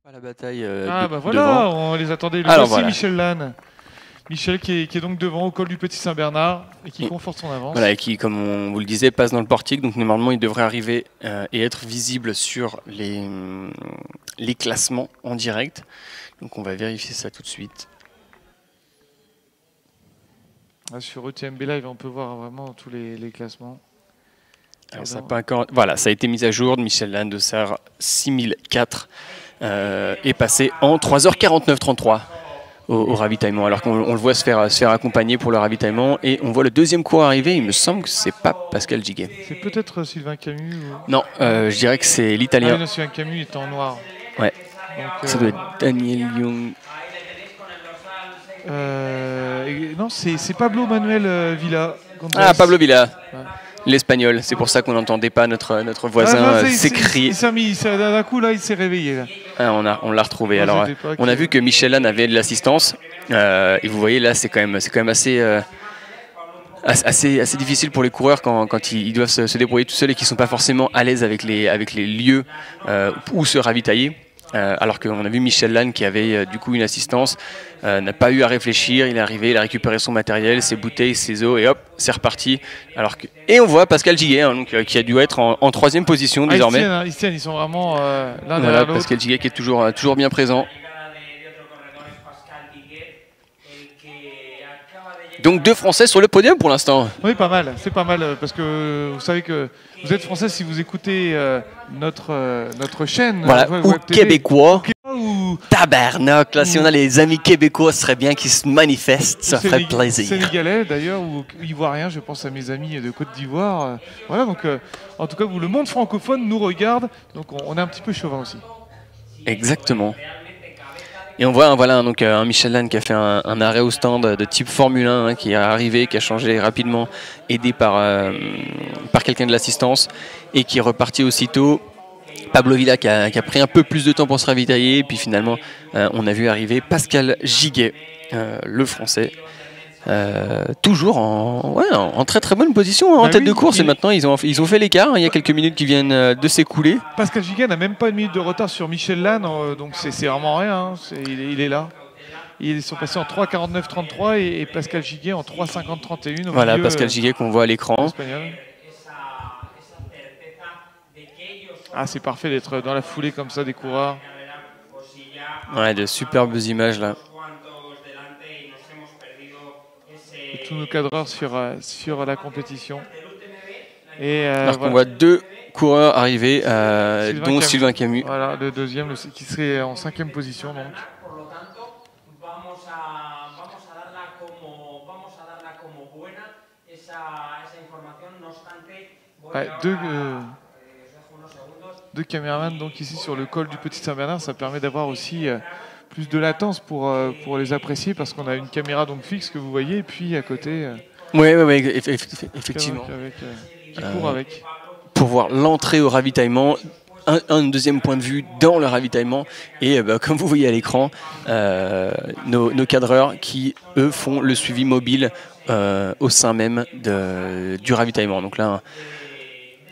À la bataille Bah voilà, devant. on les attendait. Le Alors voici, voilà. Michel Lannes. Michel qui est donc devant au col du Petit Saint-Bernard et qui conforte son avance. Voilà, et qui, comme on vous le disait, passe dans le portique. Donc normalement, il devrait arriver et être visible sur les classements en direct. Donc on va vérifier ça tout de suite. Sur ETMB Live, on peut voir vraiment tous les classements. Alors, voilà, ça a été mis à jour. Michel Lannes de Serres 6004 est passé en 3h49-33 au ravitaillement, alors qu'on le voit se faire accompagner pour le ravitaillement. Et on voit le deuxième coureur arriver. Il me semble que c'est pas Pascal Giguet. C'est peut-être Sylvain Camus Non, je dirais que c'est l'Italien. Ah non, Sylvain Camus est en noir. Ouais. Donc, ça doit être Daniel Young. Non, c'est Pablo Manuel Villa. Ah, Pablo Villa. Ouais. L'espagnol, c'est pour ça qu'on n'entendait pas notre voisin s'écrier. D'un coup, là, il s'est réveillé. Là. Ah, on l'a retrouvé. Alors, on a vu que Michel Lannes avait de l'assistance. Et vous voyez, là, c'est quand même assez difficile pour les coureurs quand ils doivent se débrouiller tout seuls et qu'ils ne sont pas forcément à l'aise avec les lieux où se ravitailler. Alors qu'on a vu Michel Lannes qui avait du coup une assistance, n'a pas eu à réfléchir, il est arrivé, il a récupéré son matériel, ses bouteilles, ses eaux et hop, c'est reparti. Et on voit Pascal Giguet qui a dû être en troisième position désormais. Ils tiennent, ils sont vraiment l'un derrière l'autre. Pascal Giguet qui est toujours bien présent. Donc 2 Français sur le podium pour l'instant. Oui, pas mal. C'est pas mal parce que vous savez que vous êtes Français si vous écoutez notre chaîne. Voilà, ou québécois. Ou tabarnak, là, si on a les amis québécois, ce serait bien qu'ils se manifestent, ça ferait plaisir. Sénégalais d'ailleurs, ou ivoiriens, je pense à mes amis de Côte d'Ivoire. Voilà, donc en tout cas, le monde francophone nous regarde, donc on est un petit peu chauvin aussi. Exactement. Et on voit donc, un Michel Lannes qui a fait un arrêt au stand de type Formule 1, qui est arrivé, qui a changé rapidement, aidé par quelqu'un de l'assistance, et qui est reparti aussitôt. Pablo Villa qui a pris un peu plus de temps pour se ravitailler, et puis finalement on a vu arriver Pascal Giguet, le Français. Toujours en très très bonne position en tête de course, et maintenant ils ont fait l'écart, il y a quelques minutes qui viennent de s'écouler. Pascal Giguet n'a même pas une minute de retard sur Michel Lannes, donc c'est vraiment rien, il est là. Ils sont passés en 3:49-33 et Pascal Giguet en 3:50-31. Voilà, milieu, Pascal Giguet qu'on voit à l'écran. Ah, c'est parfait d'être dans la foulée comme ça des coureurs. Ouais, de superbes images là. Et tous nos cadreurs sur la compétition. Alors qu'on voit 2 coureurs arriver, dont Sylvain Camus. Voilà, le deuxième qui serait en 5e position donc. Ouais, deux caméramans donc ici sur le col du Petit Saint-Bernard, ça permet d'avoir aussi plus de latence pour les apprécier parce qu'on a une caméra donc fixe que vous voyez et puis à côté. Oui, effectivement. Qui court avec. Pour voir l'entrée au ravitaillement, un deuxième point de vue dans le ravitaillement et comme vous voyez à l'écran, nos cadreurs qui eux font le suivi mobile au sein même du ravitaillement. Donc là,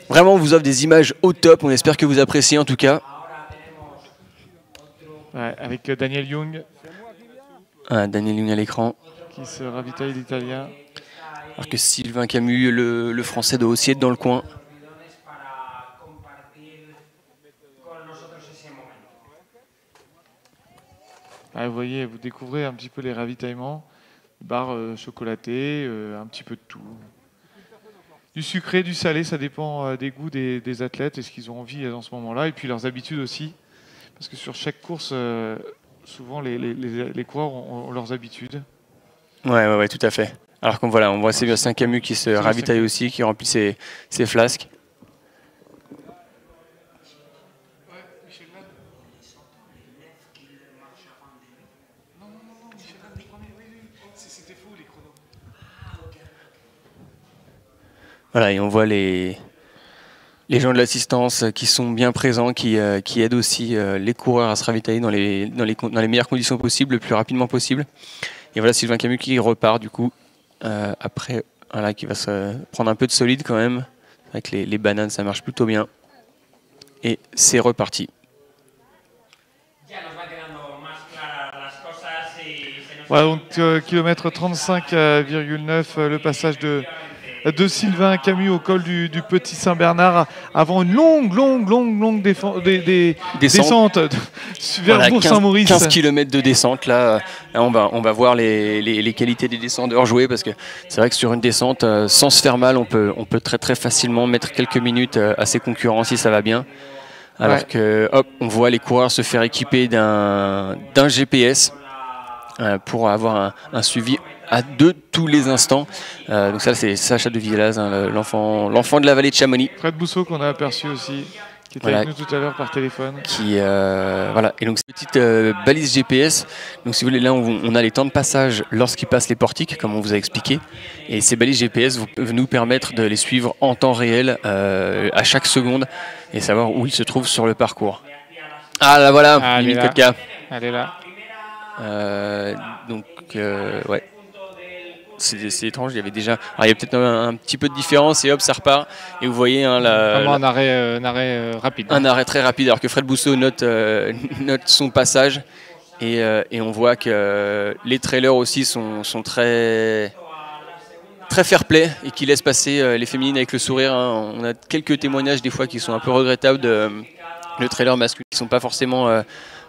vraiment on vous offre des images au top, on espère que vous appréciez en tout cas. Ouais, avec Daniel Young. Daniel Young à l'écran. Qui se ravitaille l'Italien. Alors que Sylvain Camus, le Français, doit aussi être dans le coin. Ah, vous voyez, vous découvrez un petit peu les ravitaillements. Barres chocolatées, un petit peu de tout. Du sucré, du salé, ça dépend des goûts des athlètes et ce qu'ils ont envie dans ce moment-là. Et puis leurs habitudes aussi. Parce que sur chaque course, souvent les coureurs ont leurs habitudes. Ouais, tout à fait. Alors qu'on on voit Sébastien Camus qui se ravitaille aussi, qui remplit ses flasques. Voilà, et on voit les gens de l'assistance qui sont bien présents, qui aident aussi les coureurs à se ravitailler dans les meilleures conditions possibles, le plus rapidement possible. Et voilà Sylvain Camus qui repart du coup après, voilà, qui va se prendre un peu de solide quand même. Avec les bananes, ça marche plutôt bien. Et c'est reparti. Voilà, donc kilomètre 35,9, le passage de Sylvain Camus au col du Petit Saint-Bernard avant une longue descente vers Voilà, Bourg-Saint-Maurice. 15 km de descente. Là, on va voir les qualités des descendeurs jouer parce que c'est vrai que sur une descente, sans se faire mal, on peut très facilement mettre quelques minutes à ses concurrents si ça va bien. Alors que, hop, on voit les coureurs se faire équiper d'un GPS pour avoir un suivi de tous les instants. Donc ça, c'est Sacha de Villaz, hein, l'enfant de la vallée de Chamonix. Fred Bousseau qu'on a aperçu aussi, qui était avec nous tout à l'heure par téléphone. Voilà. Et donc, cette petite balise GPS. Donc, si vous voulez, là, on a les temps de passage lorsqu'ils passent les portiques, comme on vous a expliqué. Et ces balises GPS peuvent nous permettre de les suivre en temps réel, à chaque seconde, et savoir où ils se trouvent sur le parcours. Ah, là, voilà, limite Kotka. Elle est là. Ouais. C'est étrange, il y avait déjà. Alors, il y a peut-être un petit peu de différence et hop, ça repart. Et vous voyez un arrêt rapide. Un arrêt très rapide, alors que Fred Bousseau note son passage. Et on voit que les trailers aussi sont très fair-play et qui laissent passer les féminines avec le sourire. Hein. On a quelques témoignages des fois qui sont un peu regrettables de trailers masculins qui ne sont pas forcément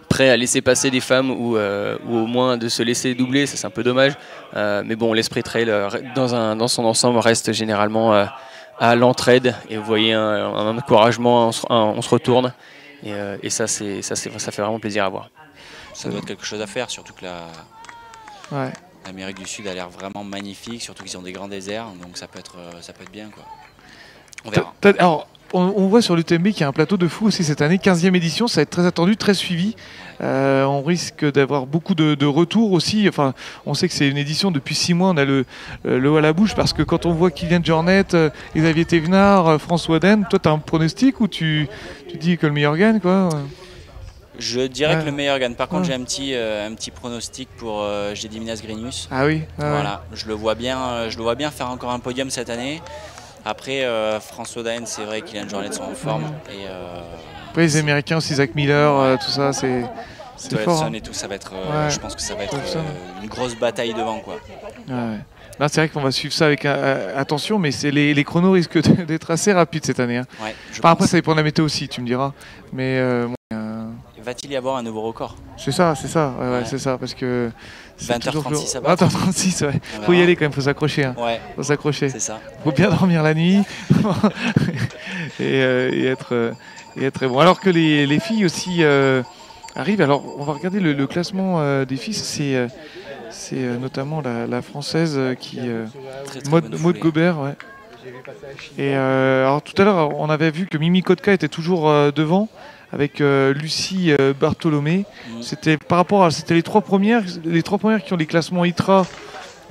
prêt à laisser passer des femmes ou au moins de se laisser doubler, ça c'est un peu dommage. Mais bon, l'esprit trail dans son ensemble reste généralement à l'entraide. Et vous voyez un encouragement, on se retourne. Et ça fait vraiment plaisir à voir. Ça doit être quelque chose à faire, surtout que l'Amérique du Sud a l'air vraiment magnifique, surtout qu'ils ont des grands déserts, donc ça peut être bien, quoi. On verra. Alors, on voit sur l'UTMB qu'il y a un plateau de fou aussi cette année, 15e édition, ça va être très attendu, très suivi. On risque d'avoir beaucoup de retours aussi. Enfin, on sait que c'est une édition depuis 6 mois, on a le haut à la bouche parce que quand on voit Kylian Jornet, Xavier Thévenard, François Den, toi tu as un pronostic ou tu dis que le meilleur gagne, quoi? Je dirais que le meilleur gagne. Par contre, j'ai un petit pronostic pour Gedi Minas-Grenius. Ah oui. Voilà, je le vois bien faire encore un podium cette année. Après, François Daen, c'est vrai qu'il a une journée de son en forme. Et, après, les Américains aussi, Zach Miller, tout ça, c'est fort. Et tout, ça va être, je pense que ça va être une grosse bataille devant, quoi. Là, c'est vrai qu'on va suivre ça avec attention, mais les chronos risquent d'être assez rapides cette année. Hein. Ouais, après, ça dépend de la météo aussi, tu me diras. Mais va-t-il y avoir un nouveau record? C'est ça, c'est ça, parce que 20h36 à battre. 20h36, ouais. Faut y aller quand même, faut s'accrocher. Hein. Ouais. Faut s'accrocher. C'est ça. Faut bien dormir la nuit et être très bon. Alors que les filles aussi arrivent. Alors, on va regarder le classement des filles. C'est notamment la française qui Maud Gobert, ouais. Et alors tout à l'heure, on avait vu que Mimi Kotka était toujours devant avec Lucie Bartholomé. C'était les trois premières qui ont les classements ITRA,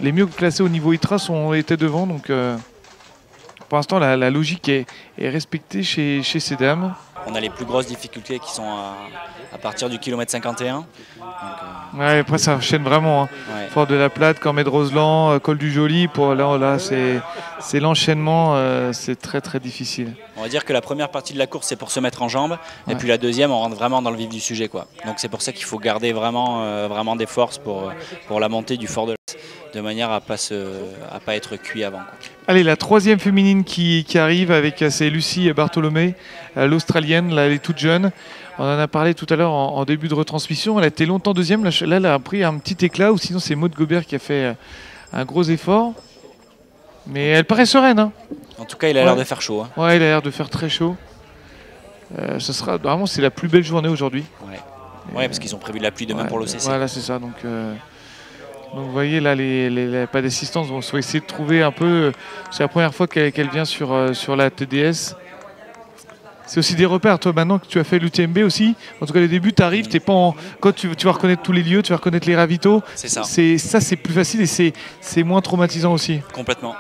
les mieux classés au niveau ITRA étaient devant. Donc pour l'instant, la logique est respectée chez ces dames. On a les plus grosses difficultés qui sont à partir du kilomètre 51. Donc, ouais, après ça enchaîne vraiment. Hein. Ouais. Fort de la Plate, Cormet de Roseland, Col du Joly. Là c'est l'enchaînement, c'est très très difficile. On va dire que la première partie de la course c'est pour se mettre en jambes, et puis la deuxième on rentre vraiment dans le vif du sujet, quoi. Donc c'est pour ça qu'il faut garder vraiment des forces pour la montée du Fort de l'Est, de manière à pas être cuit avant, quoi. Allez, la troisième féminine qui arrive c'est Lucie Bartholomé, l'Australienne, là, elle est toute jeune. On en a parlé tout à l'heure en début de retransmission. Elle a été longtemps deuxième. Là, elle a pris un petit éclat. Ou sinon, c'est Maud Gobert qui a fait un gros effort. Mais elle paraît sereine. Hein. En tout cas, il a l'air de faire chaud. Hein. Ouais, il a l'air de faire très chaud. Vraiment, c'est la plus belle journée aujourd'hui. Ouais, parce qu'ils ont prévu de la pluie demain pour l'OCC. Voilà, c'est ça. Donc, vous voyez, là, les pas d'assistance vont essayer de trouver un peu. C'est la première fois qu'elle vient sur la TDS. C'est aussi des repères, toi maintenant que tu as fait l'UTMB aussi. En tout cas, les débuts, tu arrives, t'es pas quand tu vas reconnaître tous les lieux, tu vas reconnaître les ravitaux. C'est ça. Ça, c'est plus facile et c'est moins traumatisant aussi. Complètement.